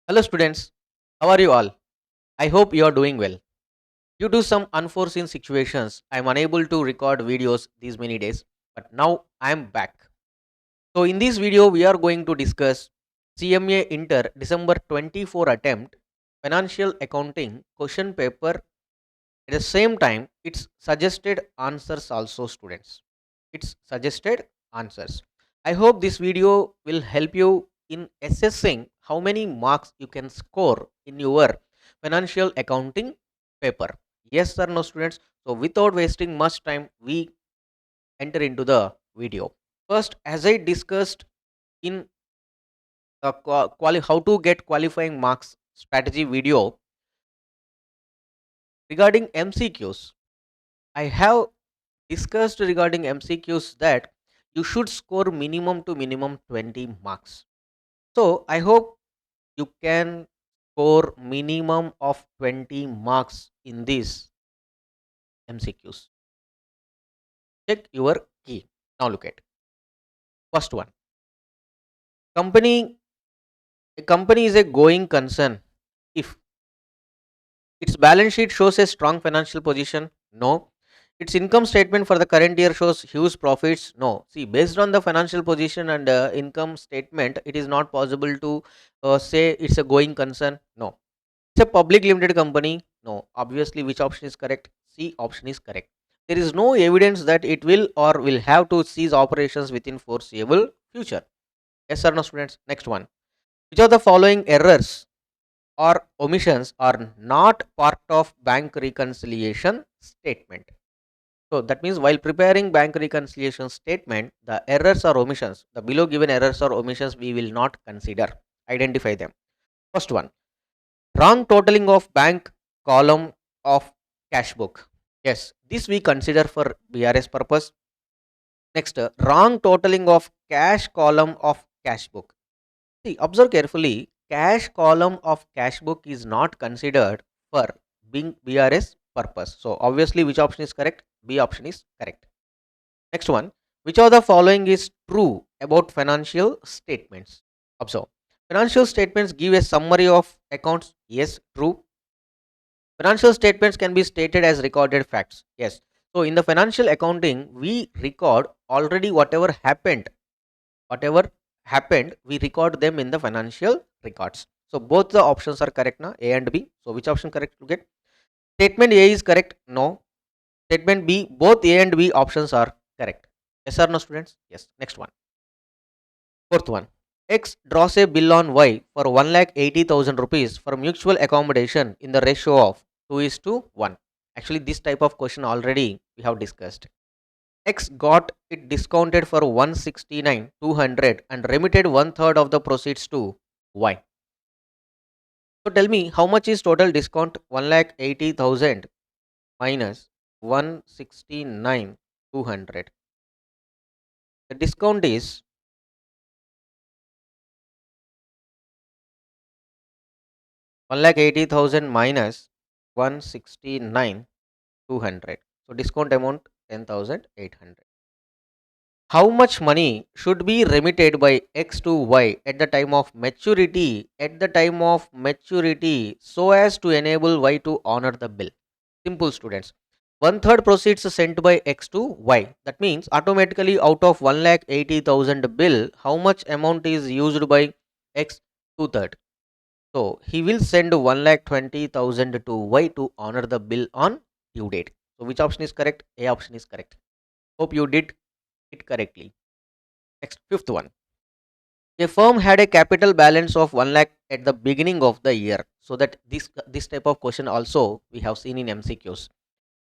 Hello students, how are you all? I hope you are doing well. Due to some unforeseen situations, I am unable to record videos these many days, but now I am back. So in this video, we are going to discuss CMA Inter December 24 attempt financial accounting question paper. At the same time, it's suggested answers also students. It's suggested answers. I hope this video will help you in assessing how many marks you can score in your financial accounting paper. Yes or no students? So without wasting much time, we enter into the video. First, as I discussed in how to get qualifying marks strategy video regarding MCQs, I have discussed regarding MCQs that you should score minimum to minimum 20 marks. So I hope you can score minimum of 20 marks in these MCQs. Check your key. Now look at first one. Company A company is a going concern if its balance sheet shows a strong financial position. No. Its income statement for the current year shows huge profits. No. See, based on the financial position and income statement, it is not possible to say it's a going concern. No. It's a public limited company. No. Obviously, which option is correct? C option is correct. There is no evidence that it will or will have to cease operations within foreseeable future. Yes or no, students? Next one. Which of the following errors or omissions are not part of bank reconciliation statement? So that means while preparing bank reconciliation statement, the errors or omissions, the below given errors or omissions, we will not consider. Identify them. First one, wrong totaling of bank column of cash book. Yes, this we consider for BRS purpose. Next, wrong totaling of cash column of cash book. See, observe carefully. Cash column of cash book is not considered for being BRS purpose. So obviously, which option is correct? B option is correct. Next one, which of the following is true about financial statements? Observe. Financial statements give a summary of accounts. Yes, true. Financial statements can be stated as recorded facts. Yes. So in the financial accounting, we record already whatever happened, we record them in the financial records. So both the options are correct now, A and B. So which option correct to get? Statement A is correct. No. Statement B, both A and B options are correct. Yes or no, students? Yes. Next one. Fourth one. X draws a bill on Y for 1,80,000 rupees for mutual accommodation in the ratio of 2 is to 1. Actually, this type of question already we have discussed. X got it discounted for 169,200 and remitted one third of the proceeds to Y. So tell me how much is total discount? 1,80,000 minus 169,200. The discount is 1,80,000 minus 169,200. So discount amount 10,800. How much money should be remitted by X to Y at the time of maturity? At the time of maturity, so as to enable Y to honor the bill. Simple, students. One third proceeds sent by X to Y. That means automatically out of 1,80,000 bill, how much amount is used by X? Two third. So he will send 1,20,000 to Y to honor the bill on due date. So which option is correct? A option is correct. Hope you did it correctly. Next, fifth one. A firm had a capital balance of 1 lakh at the beginning of the year. So that this type of question also we have seen in MCQs.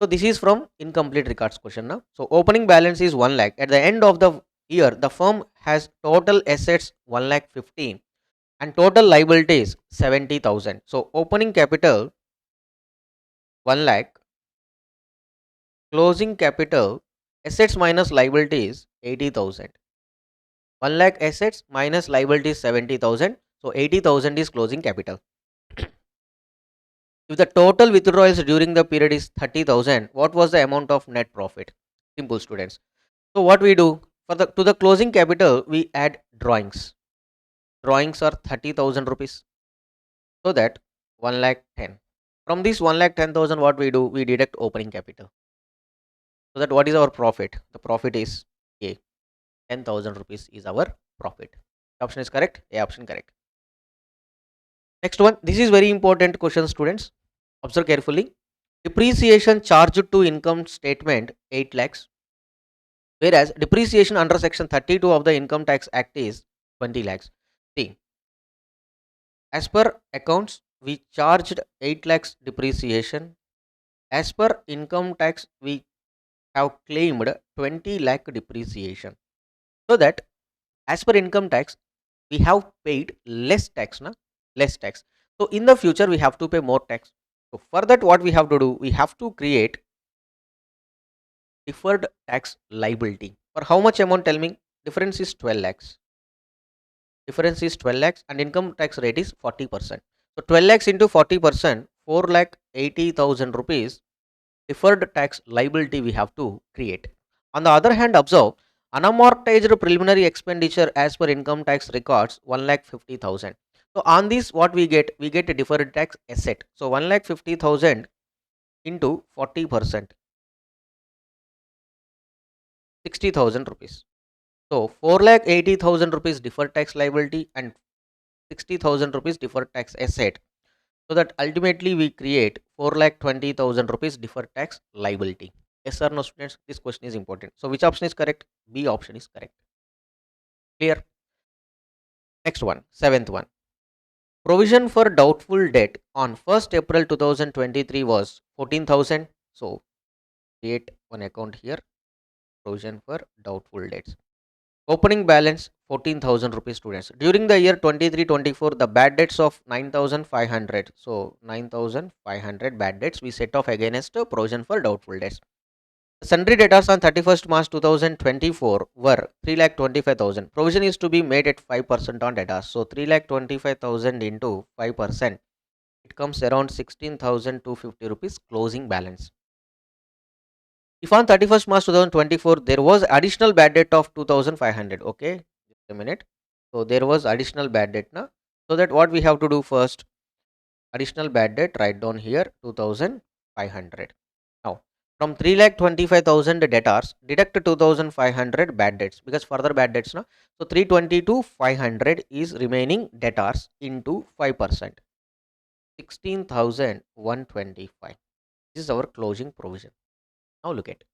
So this is from incomplete records question now. So opening balance is 1 lakh. At the end of the year, the firm has total assets 1 lakh 15 and total liabilities 70,000. So opening capital 1 lakh, closing capital assets minus liabilities 80,000. 1 lakh assets minus liabilities 70,000. So 80,000 is closing capital. If the total withdrawals during the period is 30,000, what was the amount of net profit? Simple, students. So what we do for the to the closing capital, we add drawings. Drawings are 30,000 rupees. So that 1 lakh 10. From this 1 lakh 10,000, what we do? We deduct opening capital. So that what is our profit? The profit is A. 10,000 rupees is our profit. Option is correct. A option correct. Next one. This is very important question, students. Observe carefully. Depreciation charged to income statement 8 lakhs, whereas depreciation under section 32 of the Income Tax Act is 20 lakhs. See, as per accounts, we charged 8 lakhs depreciation. As per income tax, we have claimed 20 lakh depreciation. So that as per income tax, we have paid less tax, na? Less tax. So in the future, we have to pay more tax. So for that, what we have to do? We have to create deferred tax liability. For how much amount? Tell me. Difference is 12 lakhs. Difference is 12 lakhs and income tax rate is 40%. So 12 lakhs into 40%, 4 lakh 80,000 rupees deferred tax liability we have to create. On the other hand, observe unamortized preliminary expenditure as per income tax records 1 lakh 50,000. So on this, what we get? We get a deferred tax asset. So 1 lakh 50,000 into 40%, 60,000 rupees. So 4 lakh 80,000 rupees deferred tax liability and 60,000 rupees deferred tax asset. So that ultimately we create 4 lakh 20,000 rupees deferred tax liability. Yes or no, students? This question is important. So which option is correct? B option is correct. Clear? Next one, seventh one. Provision for doubtful debt on 1st April 2023 was 14,000. So create one account here. Provision for doubtful debts. Opening balance 14,000 rupees, students. During the year 23-24, the bad debts of 9,500. So 9,500 bad debts we set off against provision for doubtful debts. Sundry debtors on 31st March 2024 were 3,25,000. Provision is to be made at 5% on debtors. So 3,25,000 into 5%, it comes around 16,250 rupees closing balance. If on 31st March 2024 there was additional bad debt of 2,500, okay, just a minute. So there was additional bad debt now. So that what we have to do first? Additional bad debt, write down here 2,500. Now from 3,25,000 debtors, deduct 2,500 bad debts because further bad debts now. So 322 500 is remaining debtors into 5%, 16,125. This is our closing provision. Now look at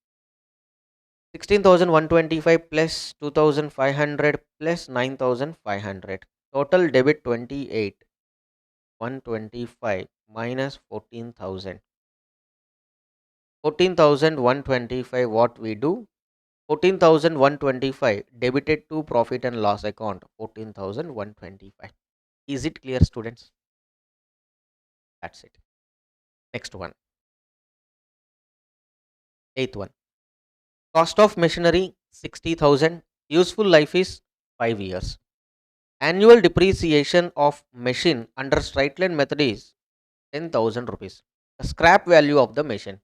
16,125 plus 2,500 plus 9,500. Total debit 28. 125 minus 14,000. 14,125, what we do? 14,125 debited to profit and loss account. 14,125. Is it clear, students? That's it. Next one. Eighth one. Cost of machinery 60,000. Useful life is 5 years. Annual depreciation of machine under straight line method is 10,000 rupees. The scrap value of the machine.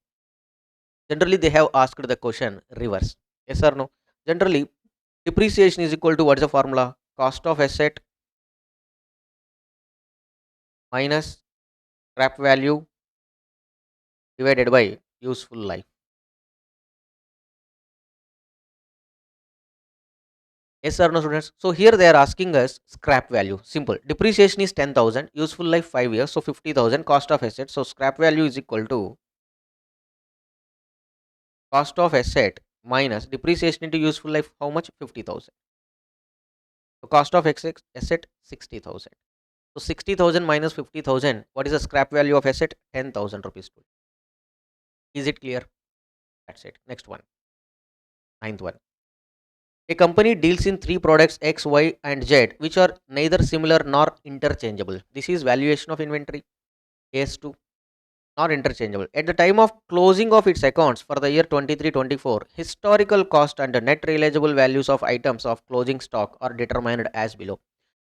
Generally, they have asked the question reverse. Yes or no? Generally, depreciation is equal to what is the formula? Cost of asset minus scrap value divided by useful life. Yes or no, students? So here they are asking us scrap value. Simple. Depreciation is 10,000. Useful life 5 years. So 50,000 cost of asset. So scrap value is equal to cost of asset minus depreciation into useful life. How much? 50,000. So cost of asset 60,000. So 60,000 minus 50,000. What is the scrap value of asset? 10,000 rupees. Is it clear? That's it. Next one. Ninth one. A company deals in three products X, Y, and Z, which are neither similar nor interchangeable. This is valuation of inventory. AS2, not interchangeable. At the time of closing of its accounts for the year 23-24, historical cost and net realizable values of items of closing stock are determined as below.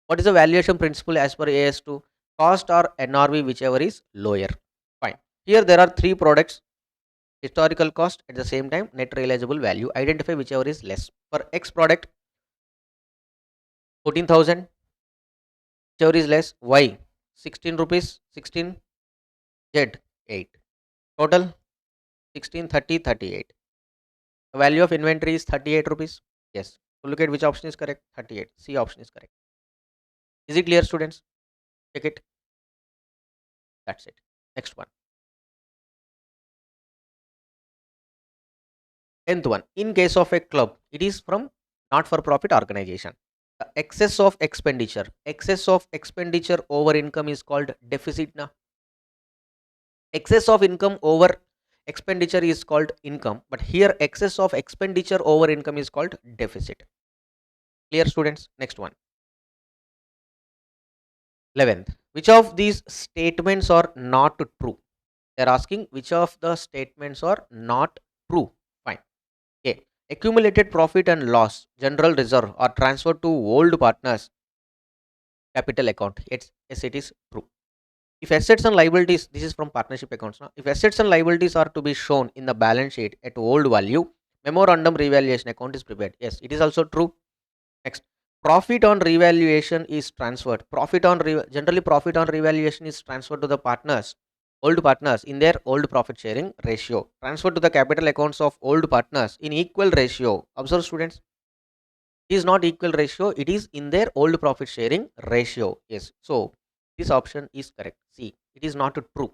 What is the valuation principle as per AS2? Cost or NRV, whichever is lower. Fine. Here there are three products. Historical cost, at the same time net realizable value. Identify whichever is less. For X product, 14,000, whichever is less. Y, 16 rupees, 16 Z 8. Total 16, 30, 38. The value of inventory is 38 rupees. Yes. So look at which option is correct. 38. C option is correct. Is it clear, students? Check it. That's it. Next one. 10th one. In case of a club, it is from not for profit organization. The excess of expenditure over income is called deficit. Na? Excess of income over expenditure is called income, but here excess of expenditure over income is called deficit. Clear, students? Next one. 11th. Which of these statements are not true? They are asking which of the statements are not true. Fine. A. Accumulated profit and loss, general reserve are transferred to old partners capital account. Yes, it is true. If assets and liabilities, this is from partnership accounts. Now, if assets and liabilities are to be shown in the balance sheet at old value, memorandum revaluation account is prepared. Yes, it is also true. Next, profit on revaluation is transferred. Generally profit on revaluation is transferred to the partners, old partners in their old profit sharing ratio. Transferred to the capital accounts of old partners in equal ratio. Observe, students. It is not equal ratio. It is in their old profit sharing ratio. Yes. So this option is correct. C. It is not true.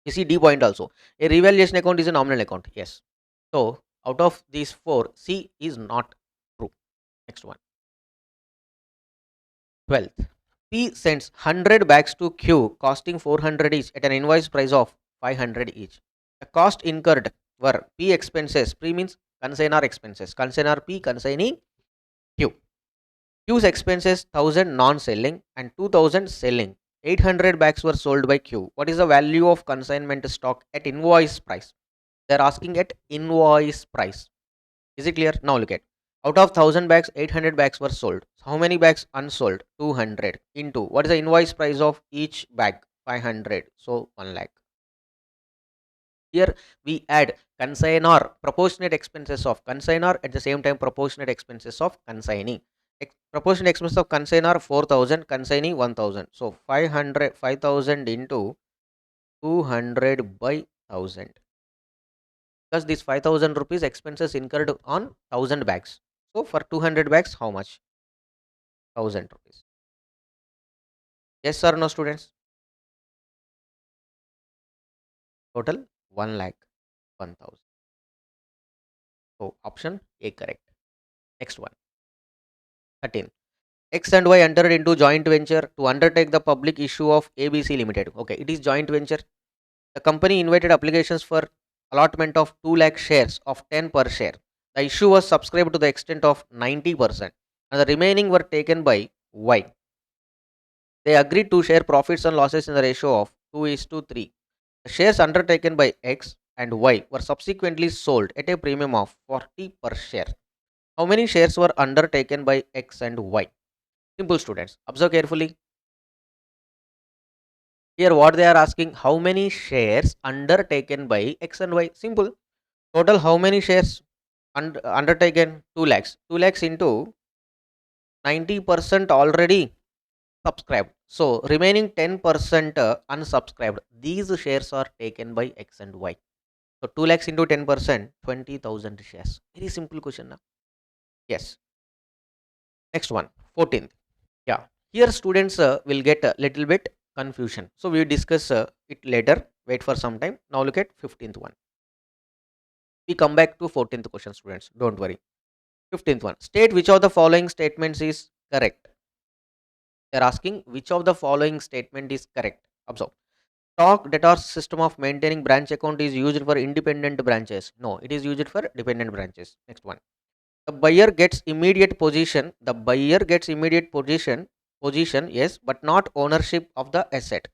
You see D point also. A revaluation account is a nominal account. Yes. So out of these four, C is not true. Next one. 12th. P sends 100 bags to Q costing 400 each at an invoice price of 500 each. The cost incurred were P expenses. P means consignor expenses. Consignor P, consignee Q. Q's expenses 1000 non-selling and 2000 selling. 800 bags were sold by Q. What is the value of consignment stock at invoice price? They are asking at invoice price. Is it clear? Now look at. Out of 1000 bags, 800 bags were sold. How many bags unsold? 200 into what is the invoice price of each bag? 500. So 1 lakh. Here we add consignor, proportionate expenses of consignor, at the same time proportionate expenses of consignee. Proportionate expenses of consignor 4000, consignee 1000. So 5000 into 200 by 1000. Because this 5000 rupees expenses incurred on 1000 bags. So for 200 bags, how much? 1000 rupees. Yes or no, students? Total 1 lakh 1000. So option A correct. Next one. 13. X and Y entered into joint venture to undertake the public issue of ABC Limited. Okay, it is joint venture. The company invited applications for allotment of 2 lakh shares of 10 per share. The issue was subscribed to the extent of 90% and the remaining were taken by Y. They agreed to share profits and losses in the ratio of 2:3. The shares undertaken by X and Y were subsequently sold at a premium of 40 per share. How many shares were undertaken by X and Y? Simple, students. Observe carefully. Here what they are asking, how many shares undertaken by X and Y? Simple. Total how many shares undertaken? 2 lakhs. 2 lakhs into 90% already subscribed. So remaining 10% unsubscribed. These shares are taken by X and Y. So 2 lakhs into 10%, 20,000 shares. Very simple question now. Yes. Next one, 14th. Yeah. Here students will get a little bit confusion. So we will discuss it later. Wait for some time. Now look at 15th one. We come back to 14th question, students. Don't worry. 15th one. State which of the following statements is correct. They are asking which of the following statement is correct. Observe. Stock debtor system of maintaining branch account is used for independent branches. No, it is used for dependent branches. Next one. The buyer gets immediate position. The buyer gets immediate position, yes, but not ownership of the asset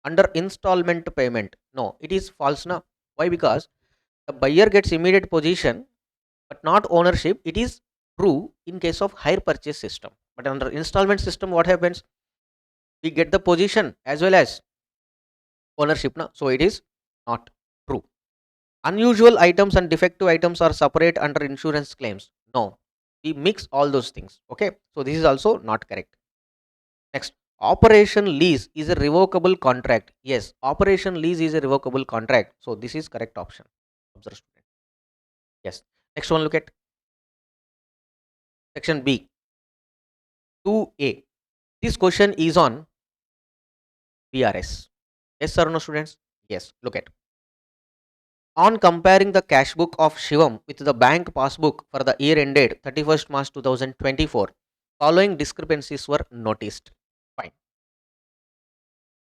under installment payment. No, it is false now. Why? Because the buyer gets immediate position but not ownership. It is true in case of hire purchase system, but under installment system what happens? We get the position as well as ownership now. So it is not true. Unusual items and defective items are separate under insurance claims. No, we mix all those things. Okay, so this is also not correct. Next, Operation lease is a revocable contract. Yes, operation lease is a revocable contract. So this is correct option. Observe student. Yes. Next one, look at section B, 2A. This question is on BRS. Yes or no, students? Yes. Look at. On comparing the cash book of Shivam with the bank passbook for the year ended 31st March 2024, following discrepancies were noticed. Fine.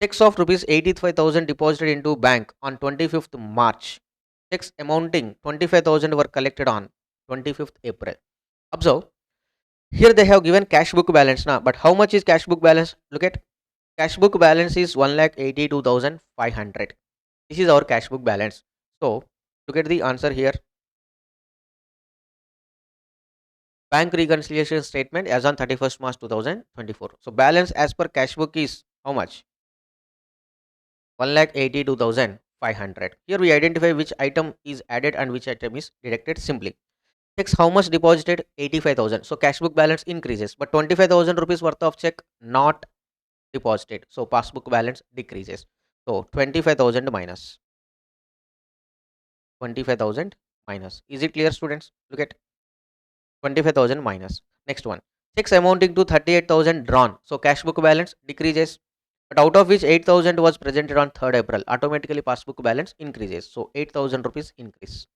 Checks of rupees 85,000 deposited into bank on 25th March. Checks amounting 25,000 were collected on 25th April. Observe, here they have given cash book balance now, but how much is cash book balance? Look at, cash book balance is 1,82,500. This is our cash book balance. So look at the answer here. Bank reconciliation statement as on 31st March 2024. So balance as per cash book is how much? 1,82,500. Here we identify which item is added and which item is deducted simply. Checks how much deposited? 85,000. So cash book balance increases, but 25,000 rupees worth of check not deposited. So passbook balance decreases. So 25,000 minus 25,000 minus. Is it clear, students? Look at 25,000 minus. Next one. Checks amounting to 38,000 drawn. So cash book balance decreases, but out of which 8,000 was presented on 3rd April. Automatically passbook balance increases. So 8,000 rupees increase.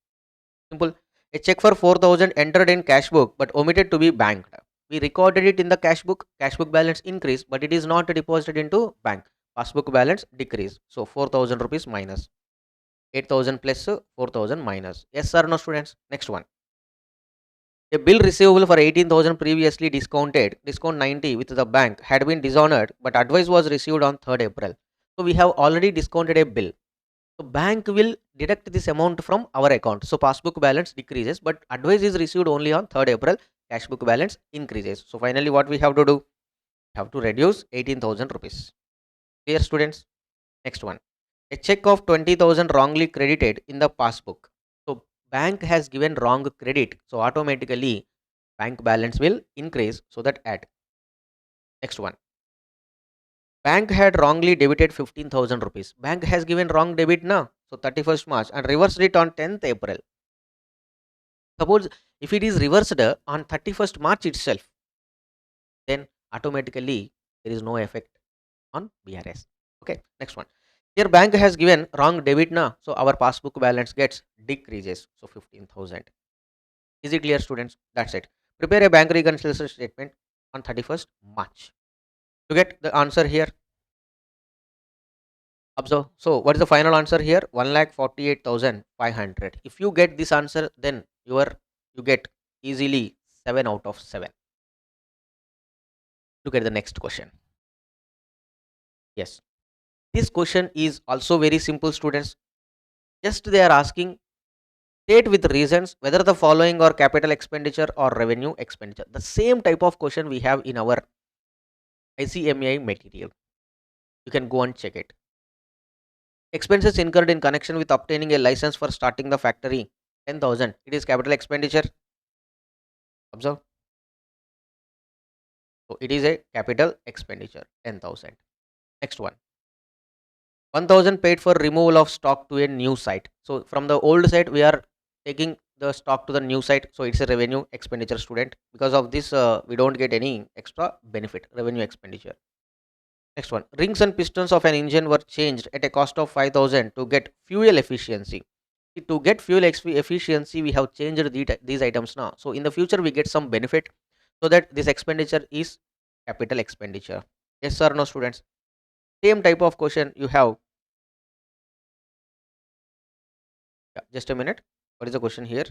Simple. A check for 4,000 entered in cash book but omitted to be banked. We recorded it in the cash book balance increase, but it is not deposited into bank. Passbook balance decrease. So 4,000 rupees minus. 8,000 plus 4,000 minus. Yes or no, students? Next one. A bill receivable for 18,000 previously discounted, discount 90 with the bank had been dishonored, but advice was received on 3rd April. So we have already discounted a bill. So bank will deduct this amount from our account. So passbook balance decreases, but advice is received only on 3rd April. Cash book balance increases. So finally, what we have to do? We have to reduce 18,000 rupees. Clear, students? Next one. A check of 20,000 wrongly credited in the passbook. So bank has given wrong credit. So automatically bank balance will increase. So that add. Next one. Bank had wrongly debited 15,000 rupees. Bank has given wrong debit now. So 31st March and reversed it on 10th April. Suppose if it is reversed on 31st March itself, then automatically there is no effect on BRS. Okay, next one. Here bank has given wrong debit now. So our passbook balance gets decreases. So 15,000. Is it clear, students? That's it. Prepare a bank reconciliation statement on 31st March. To get the answer here, observe. So what is the final answer here? 1,48,500. If you get this answer, then you get easily 7 out of 7. Look at the next question. Yes, this question is also very simple, students. Just they are asking, state with reasons whether the following are capital expenditure or revenue expenditure. The same type of question we have in our ICMI material. You can go and check it. Expenses incurred in connection with obtaining a license for starting the factory, 10,000. It is capital expenditure. Observe. So it is a capital expenditure, 10,000. Next one. 1,000 paid for removal of stock to a new site. So from the old site, we are taking the stock to the new site. So it's a revenue expenditure, student. Because of this, we don't get any extra benefit, revenue expenditure. Next one. Rings and pistons of an engine were changed at a cost of 5,000 to get fuel efficiency. See, to get fuel efficiency, we have changed these items now. So in the future, we get some benefit, so that this expenditure is capital expenditure. Yes or no, students? Same type of question you have. Yeah, just a minute. What is the question here?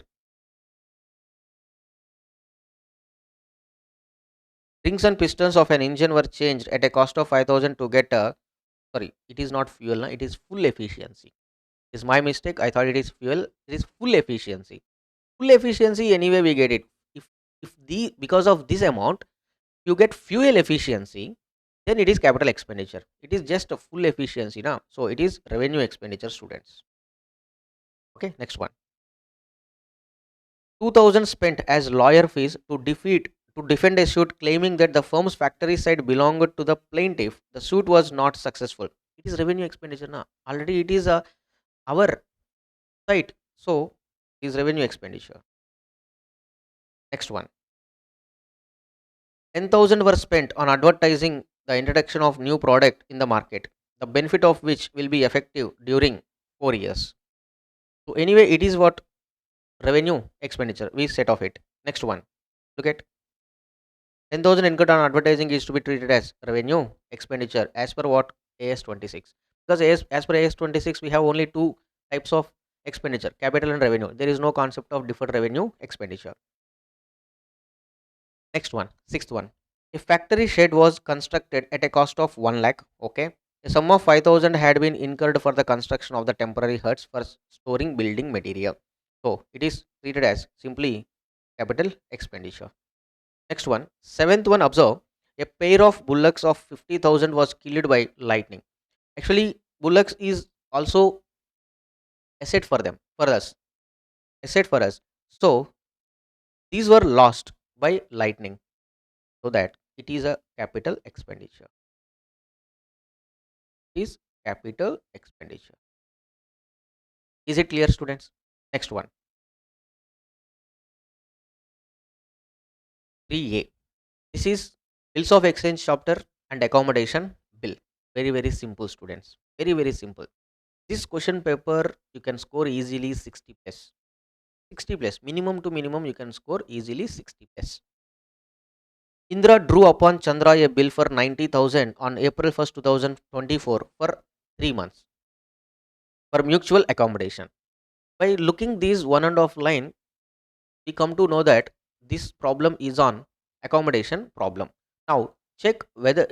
Rings and pistons of an engine were changed at a cost of 5,000 to get a, sorry, it is not fuel, it is full efficiency. It's my mistake. I thought it is fuel. It is full efficiency. Full efficiency, anyway we get it. If the because of this amount you get fuel efficiency, then it is capital expenditure. It is just a full efficiency now. So it is revenue expenditure, students. Okay, next one. 2,000 spent as lawyer fees to defend a suit claiming that the firm's factory site belonged to the plaintiff. The suit was not successful. It is revenue expenditure. Na? Already it is our site. So, it is revenue expenditure. Next one. 10,000 were spent on advertising the introduction of new product in the market, the benefit of which will be effective during 4 years. So anyway, it is what revenue expenditure we set off it. Next one. Look at 10,000 incurred on advertising is to be treated as revenue expenditure as per what AS 26. Because as per AS 26 we have only two types of expenditure, capital and revenue. There is no concept of deferred revenue expenditure. Next one, sixth one. A factory shed was constructed at a cost of 1 lakh. Okay. A sum of 5,000 had been incurred for the construction of the temporary huts for storing building material. So it is treated as simply capital expenditure. Next one, seventh one, observe a pair of bullocks of 50,000 was killed by lightning. Actually, bullocks is also asset for them, for us, asset for us. So these were lost by lightning. So that it is a capital expenditure. Is capital expenditure. Is it clear, students? Next one, 3A. This is bills of exchange chapter and accommodation bill. Very, very simple, students. Very, very simple. This question paper you can score easily 60 plus. 60 plus. Minimum to minimum you can score easily 60 plus. Indra drew upon Chandra a bill for 90,000 on April 1st, 2024 for 3 months for mutual accommodation. By looking these one and off line, we come to know that this problem is on accommodation problem. Now check whether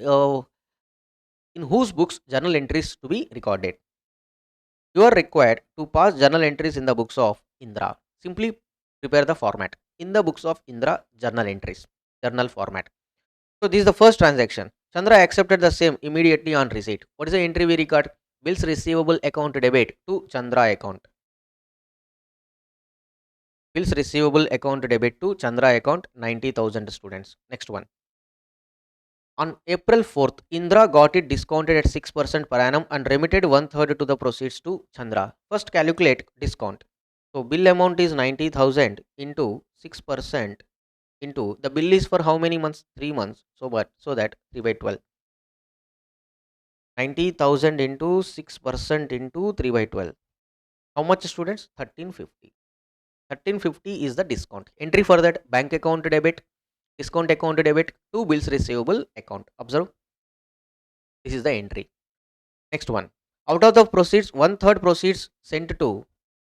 in whose books journal entries to be recorded. You are required to pass journal entries in the books of Indra. Simply prepare the format in the books of Indra journal entries, journal format. So this is the first transaction. Chandra accepted the same immediately on receipt. What is the entry we record? Bills receivable account debit to Chandra account. Bills receivable account debit to Chandra account 90,000 students. Next one. On April 4th, Indra got it discounted at 6% per annum and remitted one third to the proceeds to Chandra. First calculate discount. So bill amount is 90,000 into 6% into the bill is for how many months? 3 months. So that 3 by 12. 90,000 into 6% into 3 by 12. How much, students? 1350. 1350 is the discount. Entry for that bank account debit, discount account debit to bills receivable account. Observe, this is the entry. Next one. Out of the proceeds, one third proceeds sent to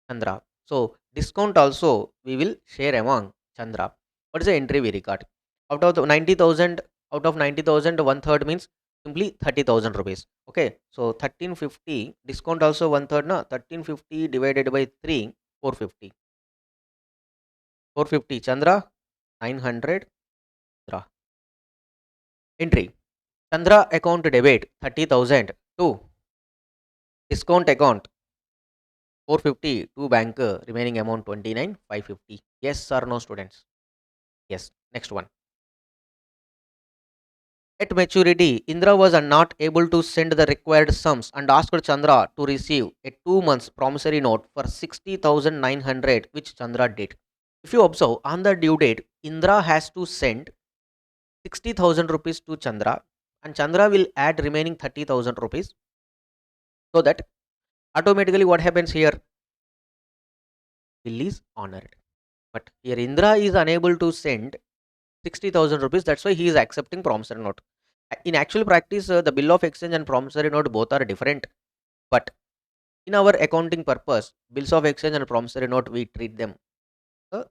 Chandra. So discount also we will share among Chandra. What is the entry we record? Out of the 90,000, out of 90,000, one third means simply 30,000 rupees. Okay. So 1350 discount also one third. Na 1350 divided by 3, 450. 450 Chandra, 900 Chandra. Entry. Chandra account debit 30,000 to discount account 450 to banker remaining amount 29,550. Yes or no, students? Yes. Next one. At maturity, Indra was not able to send the required sums and asked Chandra to receive a 2 months promissory note for 60,900, which Chandra did. If you observe, on the due date, Indra has to send 60,000 rupees to Chandra and Chandra will add remaining 30,000 rupees. So that automatically what happens here? Bill is honored. But here Indra is unable to send 60,000 rupees. That's why he is accepting promissory note. In actual practice, the bill of exchange and promissory note both are different. But in our accounting purpose, bills of exchange and promissory note, we treat them the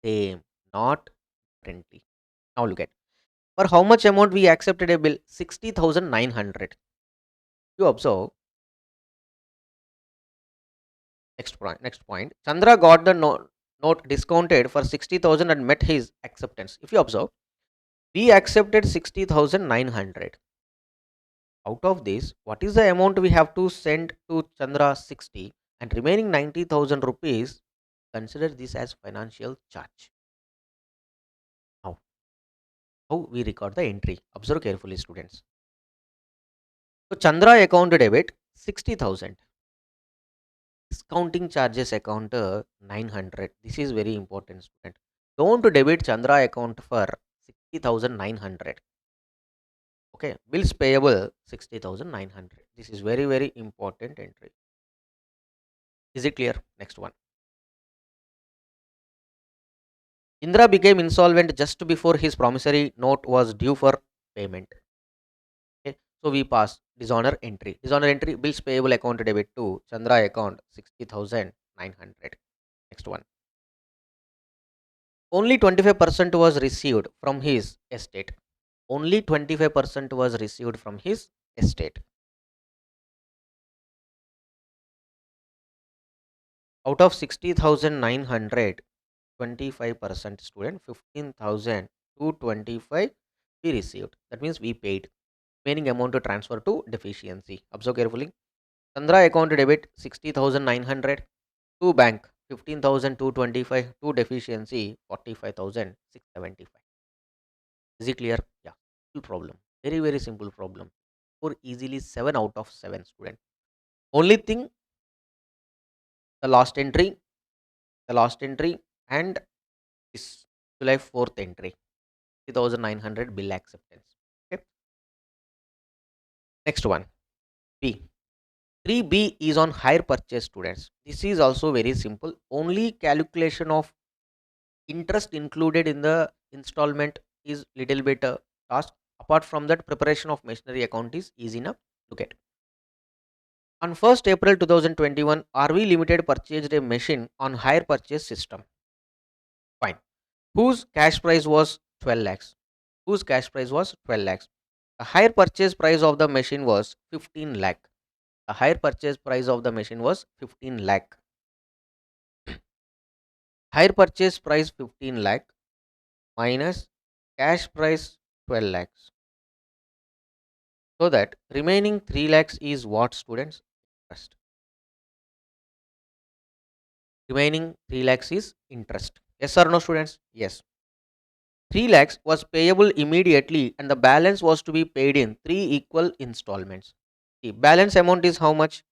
same, not differently. Now look at, for how much amount we accepted a bill? 60,900. You observe, next point. Chandra got the note discounted for 60,000 and met his acceptance. If you observe, we accepted 60,900. Out of this, what is the amount we have to send to Chandra? 60, and remaining 90,000 rupees, consider this as financial charge. how we record the entry. Observe carefully, students. So Chandra account debit 60,000. Discounting charges account 900. This is very important, student. Don't debit Chandra account for 60,900. Okay, bills payable 60,900. This is very, very important entry. Is it clear? Next one. Indra became insolvent just before his promissory note was due for payment. Okay, so we pass dishonor entry. Dishonor entry, bills payable account debit to Chandra account 60,900. Next one. Only 25% was received from his estate. Only 25% was received from his estate. Out of 60,900, 25% student, 15,225 we received. That means we paid. Remaining amount to transfer to deficiency. Observe carefully. Chandra account debit 60,900 to bank 15,225 to deficiency 45,675. Is it clear? Yeah. Simple problem. Very, very simple problem. For easily 7 out of 7 student. Only thing, the last entry, and this July 4th entry, 3,900 bill acceptance. Okay. Next one, B. 3B is on hire purchase, students. This is also very simple. Only calculation of interest included in the installment is little bit task. Apart from that, preparation of machinery account is easy enough to get. On 1st April 2021, RV Limited purchased a machine on hire purchase system. Fine. Whose cash price was 12 lakhs? Whose cash price was 12 lakhs? The hire purchase price of the machine was 15 lakh. The hire purchase price of the machine was 15 lakh. Hire purchase price 15 lakh minus cash price 12 lakhs. So that remaining 3 lakhs is what, students? Interest. Remaining 3 lakhs is interest. Yes or no, students? Yes. 3 lakhs was payable immediately and the balance was to be paid in 3 equal installments. The balance amount is how much?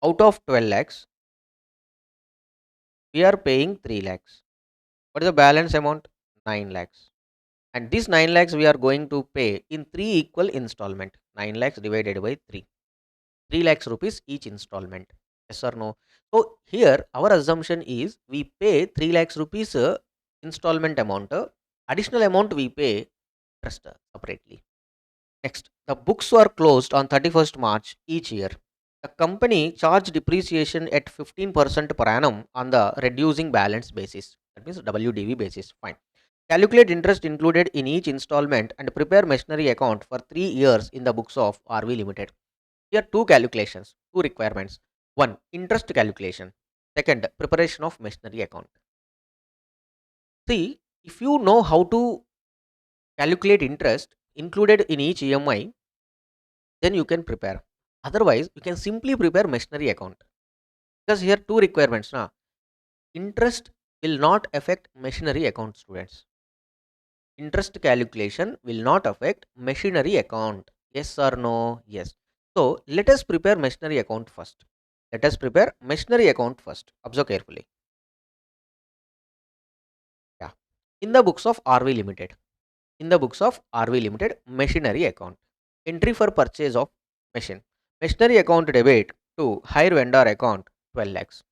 Out of 12 lakhs, we are paying 3 lakhs. What is the balance amount? 9 lakhs. And this 9 lakhs we are going to pay in 3 equal installment. 9 lakhs divided by 3. 3 lakhs rupees each installment. Yes or no? So here our assumption is we pay 3 lakhs rupees installment amount. Additional amount we pay interest separately. Next, the books were closed on 31st March each year. The company charged depreciation at 15% per annum on the reducing balance basis. That means WDV basis. Fine. Calculate interest included in each installment and prepare machinery account for 3 years in the books of RV Limited. Here two calculations, two requirements. One, interest calculation. Second, preparation of machinery account. See, if you know how to calculate interest included in each EMI, then you can prepare. Otherwise, you can simply prepare machinery account. Because here two requirements. Now, interest will not affect machinery account, students. Interest calculation will not affect machinery account. Yes or no? Yes. So, let us prepare machinery account first. Let us prepare machinery account first. Observe carefully. Yeah. In the books of RV Limited. In the books of RV Limited, machinery account. Entry for purchase of machine. Machinery account debit to hire vendor account 12 lakhs.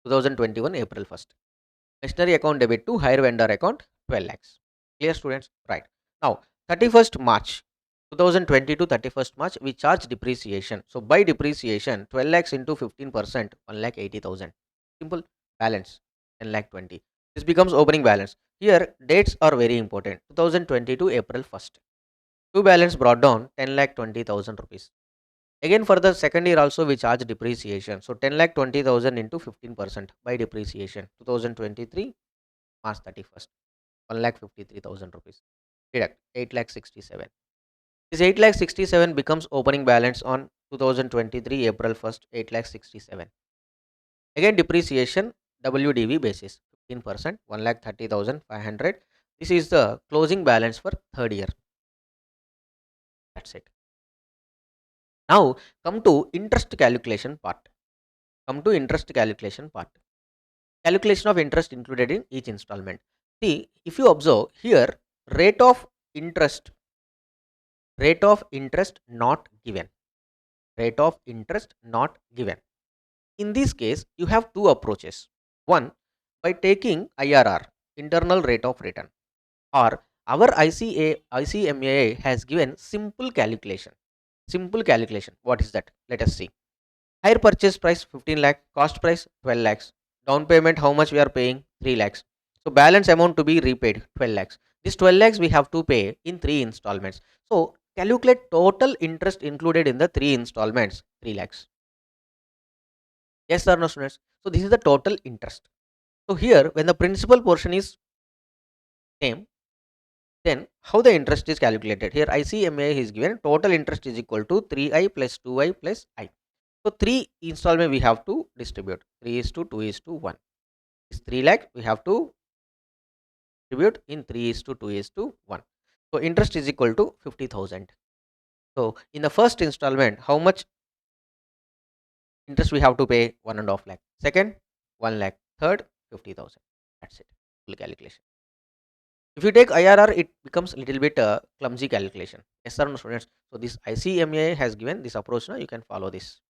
2021 April 1st. Machinery account debit to hire vendor account 12 lakhs. Clear, students? Right. Now, 31st March 2020 to 31st March, we charge depreciation. So, by depreciation, 12 lakhs into 15%, 1 lakh 80,000. Simple. Balance 10 lakh 20. This becomes opening balance. Here, dates are very important. 2022 April 1st. To balance brought down 10 lakh 20,000 rupees. Again, for the second year also we charge depreciation. So 10 lakh 20,000 into 15% by depreciation. 2023 March 31st, 1 lakh 53,000 rupees. Deduct 8 lakh 67. This 8 lakh 67 becomes opening balance on 2023 April 1st, 8 lakh 67. Again, depreciation WDV basis 15%, 1 lakh 30,500 This is the closing balance for third year. That's it. Now come to interest calculation part. Come to interest calculation part. Calculation of interest included in each installment. See, if you observe here, rate of interest, rate of interest not given, rate of interest not given. In this case, you have two approaches. One, by taking IRR, internal rate of return, or our ICMA has given simple calculation. Simple calculation. What is that? Let us see. Higher purchase price 15 lakh, cost price 12 lakhs. Down payment how much we are paying? 3 lakhs. So balance amount to be repaid 12 lakhs. This 12 lakhs we have to pay in 3 installments. So calculate total interest included in the 3 installments 3 lakhs. Yes or no, students? So this is the total interest. So here when the principal portion is same, then how the interest is calculated? Here ICMA is given total interest is equal to 3I plus 2I plus I. So 3 installment we have to distribute. 3 is to 2 is to 1. Is 3 lakh we have to distribute in 3 is to 2 is to 1. So interest is equal to 50,000. So in the first installment, how much interest we have to pay? 1.5 lakh. Second, 1 lakh. Third, 50,000. That's it. Full calculation. If you take IRR, it becomes a little bit clumsy calculation. Yes or no, students? So this ICMA has given this approach. Now you can follow this.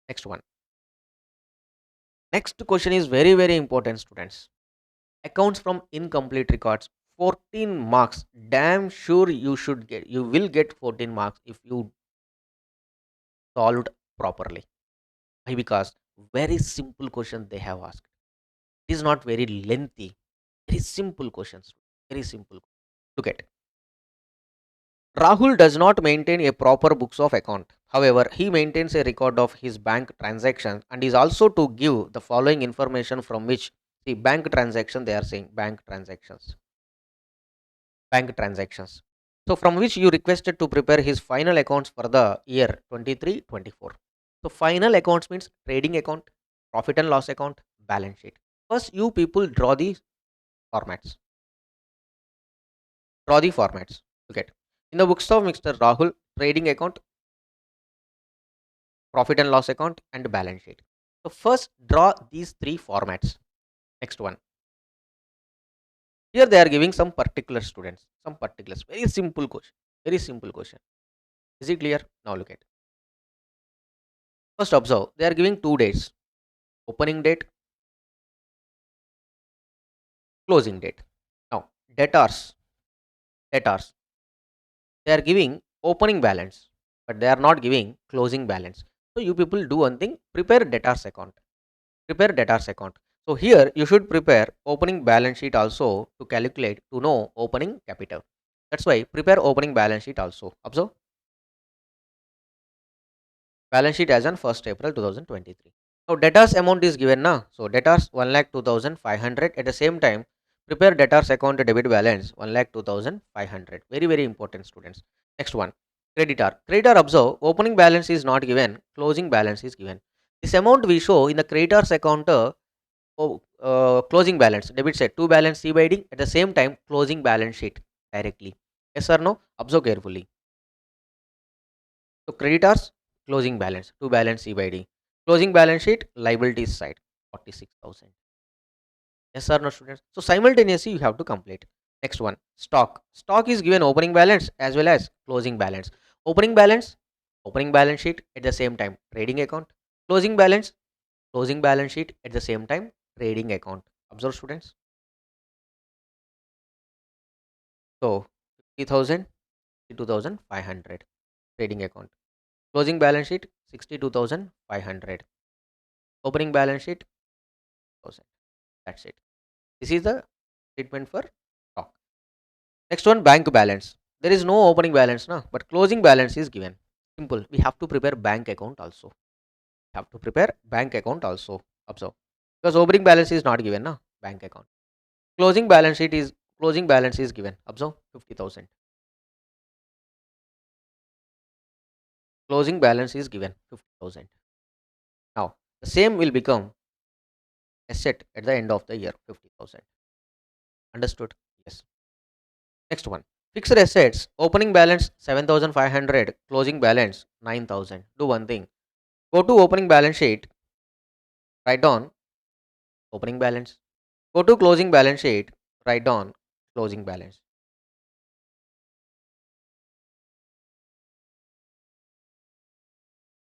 Next one. Next question is very, very important, students. Accounts from incomplete records. 14 marks. Damn sure you should get. You will get 14 marks if you solved properly. Why? Because very simple question they have asked. It is not very lengthy. Very simple questions. Very simple. Look at. Rahul does not maintain a proper books of account. However, he maintains a record of his bank transactions and is also to give the following information from which the bank transaction they are saying bank transactions. Bank transactions. So from which you requested to prepare his final accounts for the year 23-24. So final accounts means trading account, profit and loss account, balance sheet. First you people draw the formats. Draw the formats. Look at. In the books of Mr. Rahul, trading account, profit and loss account and balance sheet. So first draw these three formats. Next one. Here they are giving some particular students, some particulars. Very simple question. Very simple question. Is it clear? Now look at. First observe, they are giving 2 dates. Opening date, closing date. Now debtors, debtors. They are giving opening balance, but they are not giving closing balance. So you people do one thing, prepare debtors account. Prepare debtors account. So here you should prepare opening balance sheet also to calculate to know opening capital. That's why prepare opening balance sheet also. Observe balance sheet as on 1st April 2023. Now debtors amount is given na. So debtors 1,02,500. At the same time, prepare debtors account debit balance 1,02,500. Very very important, students. Next one, creditor. Creditor observe opening balance is not given, closing balance is given. This amount we show in the creditors account closing balance debit side 2 balance C by D, at the same time closing balance sheet directly. Yes or no? Observe carefully. So creditors closing balance 2 balance C by D, closing balance sheet liabilities side 46,000. Yes or no, students? So simultaneously you have to complete. Next one, stock. Stock is given opening balance as well as closing balance. Opening balance, opening balance sheet, at the same time trading account. Closing balance, closing balance sheet, at the same time trading account. Observe, students. So 50,000, 62,500 trading account. Closing balance sheet 62,500. Opening balance sheet 1,000. That's it. This is the statement for stock. Next one, bank balance. There is no opening balance, na, but closing balance is given. Simple. We have to prepare bank account also. Have to prepare bank account also. Observe. Because opening balance is not given, na, bank account. Closing balance is given. Observe 50,000. Closing balance is given 50,000. Now the same will become asset at the end of the year 50,000. Understood? Yes. Next one. Fixed assets. Opening balance 7,500. Closing balance 9,000. Do one thing. Go to opening balance sheet. Write down opening balance. Go to closing balance sheet. Write down closing balance.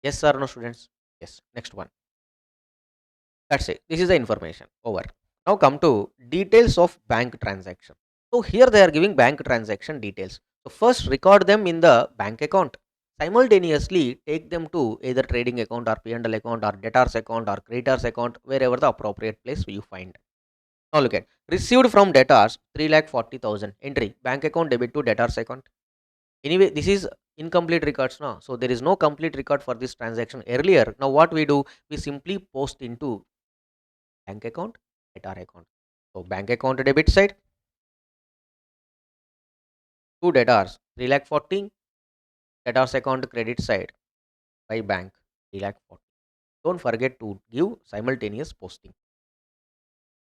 Yes or no, students? Yes. Next one. That's it. This is the information. Over. Now come to details of bank transaction. So here they are giving bank transaction details. So first record them in the bank account. Simultaneously take them to either trading account or P&L account or debtors account or creditors account, wherever the appropriate place you find. Now look at received from debtors 3,40,000 entry bank account debit to debtors account. Anyway, this is incomplete records now. So there is no complete record for this transaction earlier. Now what we do, we simply post into bank account, debtor account. So bank account debit side to debtors 3,40,000, debtors account credit side by bank 3,40,000. Don't forget to give simultaneous posting.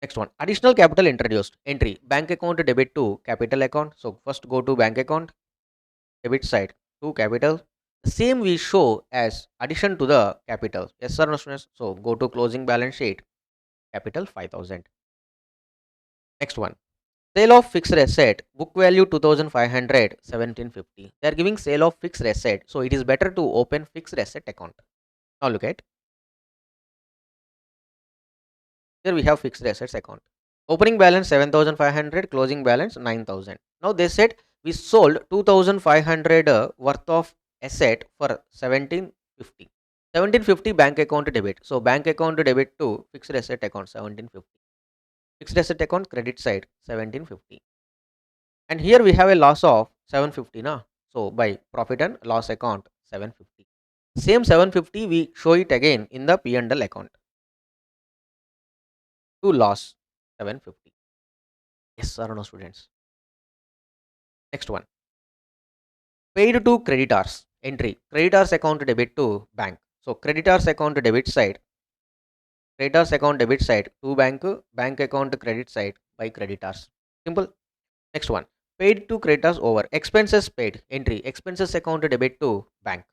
Next one, additional capital introduced entry bank account debit to capital account. So first go to bank account debit side to capital. The same we show as addition to the capital. Yes or no, students? So go to closing balance sheet capital 5,000. Next one. Sale of fixed asset, book value 2,500, 1750. They are giving sale of fixed asset. So it is better to open fixed asset account. Now look at here we have fixed assets account. Opening balance 7,500, closing balance 9,000. Now they said we sold 2,500 worth of asset for 1750. 1750 bank account debit. So bank account debit to fixed asset account 1750. Fixed asset account credit side 1750. And here we have a loss of 750 na. So by profit and loss account 750. Same 750 we show it again in the P&L account to loss 750. Yes or no, students? Next one. Paid to creditors entry creditors account debit to bank. So creditors account debit side, creditors account debit side to bank account credit side by creditors. Simple. Next one. Paid to creditors over expenses paid entry expenses account debit to bank.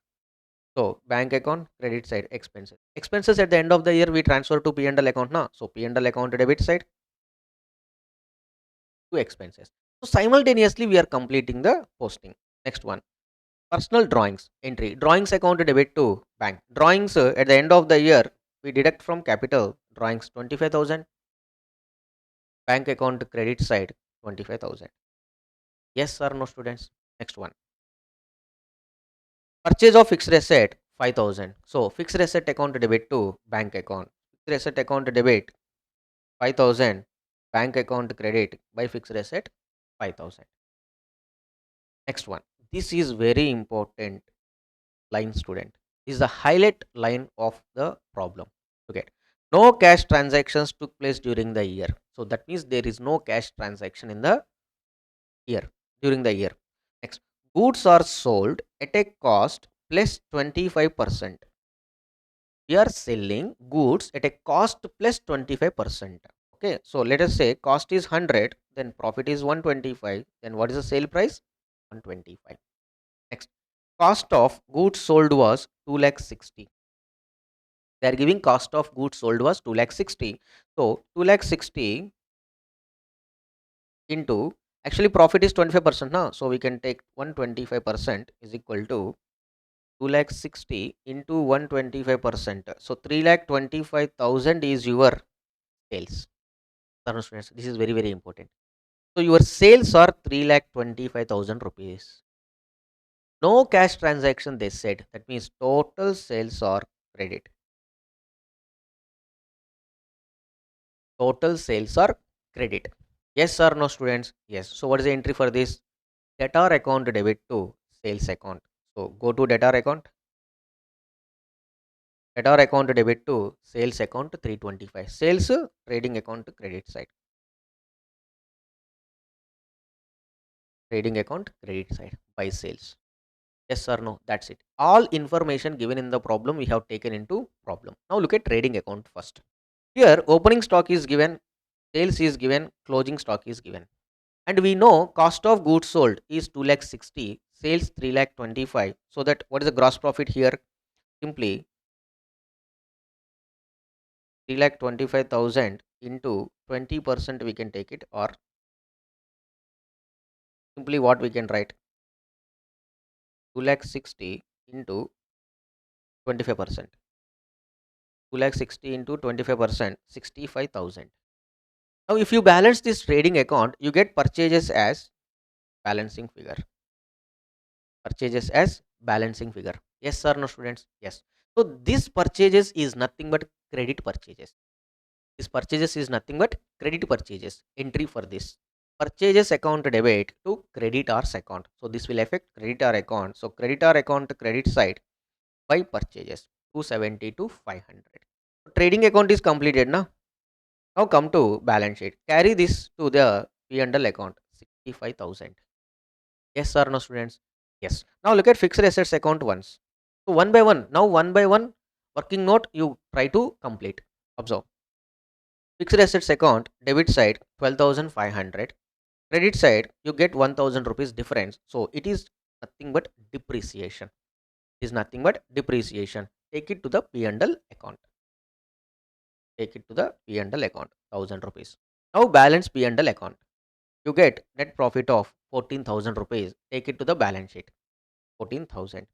So bank account credit side expenses. Expenses at the end of the year we transfer to P&L account now. So P&L account debit side to expenses. So simultaneously we are completing the posting. Next one. Personal drawings entry drawings account debit to bank. Drawings at the end of the year we deduct from capital drawings 25,000. Bank account credit side 25,000. Yes or no, students? Next one. Purchase of fixed asset 5,000. So fixed asset account debit to bank account. Fixed asset account debit 5,000. Bank account credit by fixed asset 5,000. Next one. This is very important line, student. This is the highlight line of the problem. Okay. No cash transactions took place during the year. So that means there is no cash transaction in the year during the year. Next, goods are sold at a cost plus 25%. We are selling goods at a cost plus 25%. Okay, so let us say cost is 100, then profit is 125. Then what is the sale price? 125. Next, cost of goods sold was 2 lakh 60. They are giving cost of goods sold was 2 lakh 60. So 2 lakh 60 into actually profit is 25% now. So we can take 125% is equal to 2 lakh 60 into 125%. So 3 lakh 25,000 is your sales. Students, this is very, very important. So your sales are 3 lakh 25,000 rupees. No cash transaction, they said. That means total sales are credit. Total sales are credit. Yes or no, students? Yes. So what is the entry for this? Debtor account debit to sales account. So go to debtor account. Debtor account debit to sales account 325. Sales trading account credit side. Trading account credit side by sales. Yes or no? That's it. All information given in the problem we have taken into problem. Now look at trading account first. Here opening stock is given, sales is given, closing stock is given. And we know cost of goods sold is 2 lakh 60, sales 3 lakh 25. So that what is the gross profit here? Simply 3 lakh 25,000 into 20% we can take it, or simply what we can write, 2 lakh 60 into 25%. 2 lakh 60 into 25%, 65,000. Now if you balance this trading account, you get purchases as balancing figure. Purchases as balancing figure. Yes or no, students? Yes. So this purchases is nothing but credit purchases. This purchases is nothing but credit purchases. Entry for this. Purchases account debit to creditors account. So this will affect creditor account. So creditor account credit side by purchases 270 to 500. Trading account is completed now. Now come to balance sheet. Carry this to the P&L account 65,000. Yes or no, students? Yes. Now look at fixed assets account once. So one by one. Now one by one working note you try to complete. Observe. Fixed assets account debit side 12,500. Credit side you get 1,000 rupees difference. So it is nothing but depreciation. It is nothing but depreciation. Take it to the P&L account. Take it to the P&L account 1,000 rupees. Now balance P&L account. You get net profit of 14,000 rupees. Take it to the balance sheet 14,000.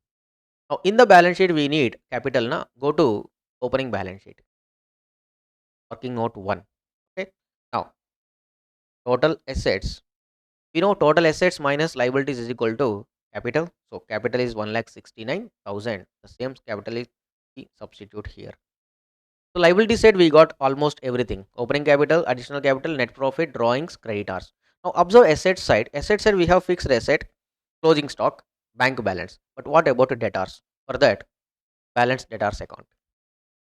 Now in the balance sheet we need capital na, go to opening balance sheet, working note 1. Okay. Now total assets, we know total assets minus liabilities is equal to capital. So capital is 1,69,000. The same capital is we substitute here. So liability side we got almost everything. Opening capital, additional capital, net profit, drawings, creditors. Now observe asset side. Asset side we have fixed asset, closing stock, bank balance. But what about debtors? For that, balance debtors account.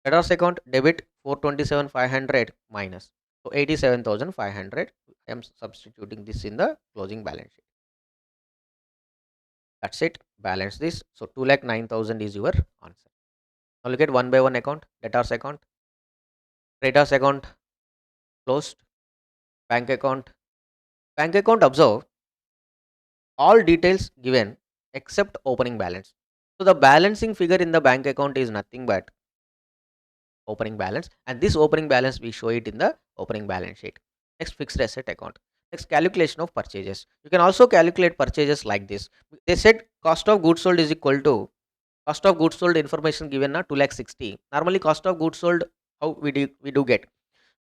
Debtors account debit 427,500 minus. So 87,500. I am substituting this in the closing balance sheet. That's it. Balance this. So 2,09,000 is your answer. Now look at one by one account. Debtors account, creditors account closed, bank account. Bank account, observe all details given except opening balance. So the balancing figure in the bank account is nothing but opening balance, and this opening balance we show it in the opening balance sheet. Next, fixed asset account. Next, calculation of purchases. You can also calculate purchases like this. They said cost of goods sold is equal to cost of goods sold information given na 2 lakh 60. Normally cost of goods sold, how we do get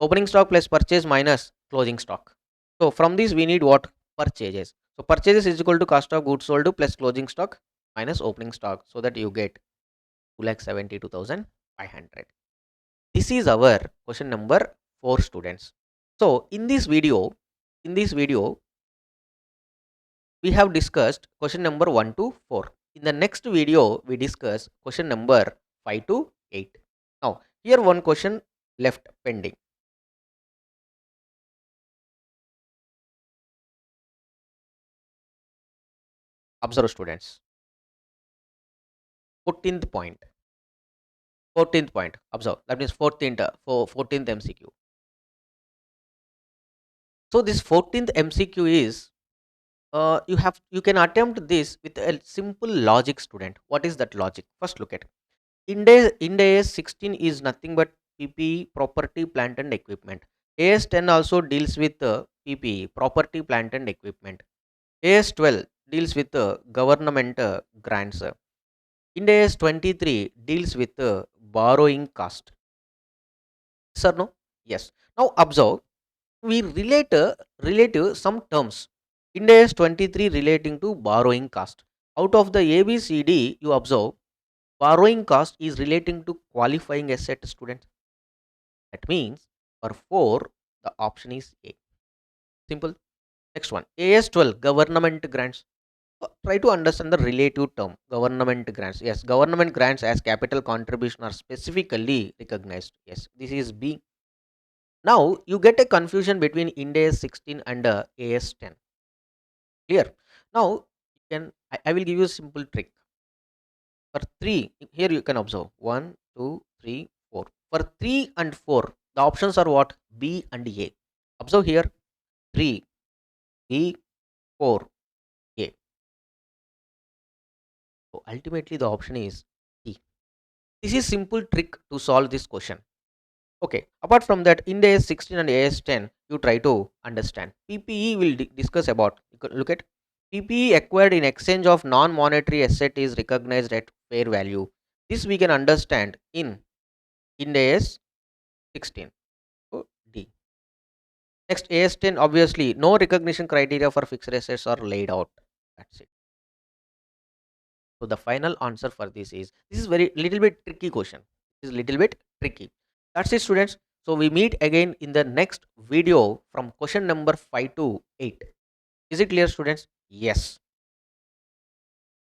opening stock plus purchase minus closing stock. So from this we need what? Purchases. So purchases is equal to cost of goods sold plus closing stock minus opening stock, so that you get 2,72,500. This is our question number 4, students. So in this video we have discussed question number 1 to 4. In the next video we discuss question number 5 to 8. Now here one question left pending. Observe, students. 14th point. 14th point. Observe. That means 14th MCQ. So this 14th MCQ is you can attempt this with a simple logic, student. What is that logic? First look at Ind AS 16 is nothing but PPE, property, plant and equipment. AS 10 also deals with PPE, property, plant and equipment. AS 12 deals with government grants. Ind AS 23 deals with borrowing cost. Sir, no? Yes. Now observe, we relate some terms. Ind AS 23 relating to borrowing cost. Out of the ABCD, you observe borrowing cost is relating to qualifying asset, student. That means for 4, the option is A. Simple. Next one, AS 12 government grants. Try to understand the relative term government grants. Yes, government grants as capital contribution are specifically recognized. Yes, this is B. Now you get a confusion between Ind AS 16 and AS 10. Clear? Now I will give you a simple trick. For 3, here you can observe 1, 2, 3, 4. For 3 and 4, the options are what? B and A. Observe here 3, B, 4, A. So ultimately the option is D. This is simple trick to solve this question. Okay, apart from that, in the AS16 and AS10, you try to understand. PPE will discuss about. You can look at PPE acquired in exchange of non-monetary asset is recognized at fair value. This we can understand in the AS16. So D. Next, AS10, obviously no recognition criteria for fixed assets are laid out. That's it. So the final answer for this is very little bit tricky question. This is little bit tricky. That's it, students. So we meet again in the next video from question number 5 to 8. Is it clear, students? Yes.